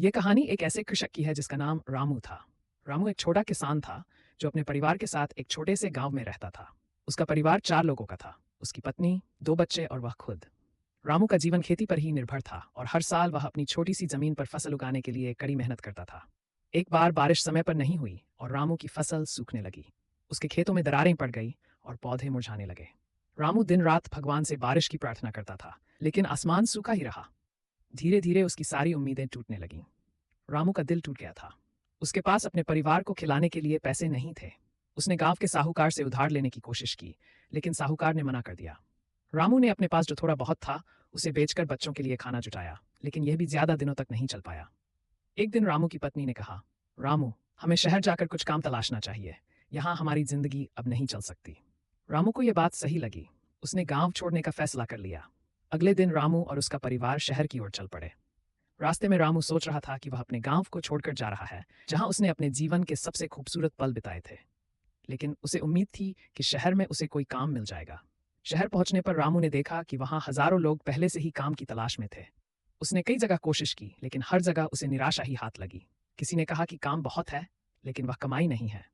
ये कहानी एक ऐसे कृषक की है जिसका नाम रामू था। रामू एक छोटा किसान था जो अपने परिवार के साथ एक छोटे से गांव में रहता था। उसका परिवार 4 लोगों का था, उसकी पत्नी, 2 बच्चे और वह खुद। रामू का जीवन खेती पर ही निर्भर था और हर साल वह अपनी छोटी सी जमीन पर फसल उगाने के लिए कड़ी मेहनत करता था। एक बार बारिश समय पर नहीं हुई और रामू की फसल सूखने लगी। उसके खेतों में दरारें पड़ गई और पौधे मुरझाने लगे। रामू दिन रात भगवान से बारिश की प्रार्थना करता था, लेकिन आसमान सूखा ही रहा। धीरे धीरे उसकी सारी उम्मीदें टूटने लगीं। रामू का दिल टूट गया था। उसके पास अपने परिवार को खिलाने के लिए पैसे नहीं थे। उसने गांव के साहूकार से उधार लेने की कोशिश की, लेकिन साहूकार ने मना कर दिया। रामू ने अपने पास जो थोड़ा बहुत था उसे बेचकर बच्चों के लिए खाना जुटाया, लेकिन यह भी ज्यादा दिनों तक नहीं चल पाया। एक दिन रामू की पत्नी ने कहा, रामू, हमें शहर जाकर कुछ काम तलाशना चाहिए। यहाँ हमारी जिंदगी अब नहीं चल सकती। रामू को यह बात सही लगी। उसने गांव छोड़ने का फैसला कर लिया। अगले दिन रामू और उसका परिवार शहर की ओर चल पड़े। रास्ते में रामू सोच रहा था कि वह अपने गांव को छोड़कर जा रहा है, जहां उसने अपने जीवन के सबसे खूबसूरत पल बिताए थे। लेकिन उसे उम्मीद थी कि शहर में उसे कोई काम मिल जाएगा। शहर पहुंचने पर रामू ने देखा कि वहां हजारों लोग पहले से ही काम की तलाश में थे। उसने कई जगह कोशिश की, लेकिन हर जगह उसे निराशा ही हाथ लगी। किसी ने कहा कि काम बहुत है, लेकिन वह कमाई नहीं है।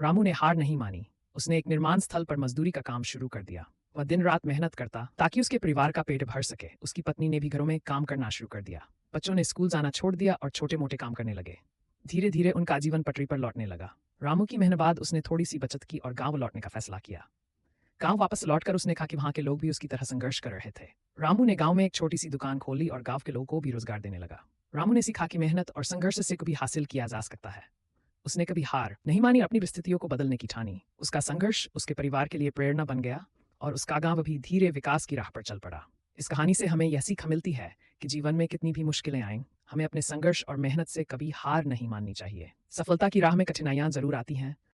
रामू ने हार नहीं मानी। उसने एक निर्माण स्थल पर मजदूरी का काम शुरू कर दिया। वह दिन रात मेहनत करता ताकि उसके परिवार का पेट भर सके। उसकी पत्नी ने भी घरों में काम करना शुरू कर दिया। बच्चों ने स्कूल जाना छोड़ दिया और छोटे मोटे काम करने लगे। धीरे धीरे उनका जीवन पटरी पर लौटने लगा। रामू की मेहनत बाद उसने थोड़ी सी बचत की और गांव लौटने का फैसला किया। गांव वापस लौटकर उसने कहा कि वहां के लोग भी उसकी तरह संघर्ष कर रहे थे। रामू ने गांव में एक छोटी सी दुकान खोली और गांव के लोगों को भी रोजगार देने लगा। रामू ने सीखा कि मेहनत और संघर्ष से कभी हासिल किया जा सकता है। उसने कभी हार नहीं मानी, अपनी परिस्थितियों को बदलने की ठानी। उसका संघर्ष उसके परिवार के लिए प्रेरणा बन गया और उसका गांव भी धीरे विकास की राह पर चल पड़ा। इस कहानी से हमें यह सीख मिलती है कि जीवन में कितनी भी मुश्किलें आएं, हमें अपने संघर्ष और मेहनत से कभी हार नहीं माननी चाहिए। सफलता की राह में कठिनाइयां जरूर आती हैं,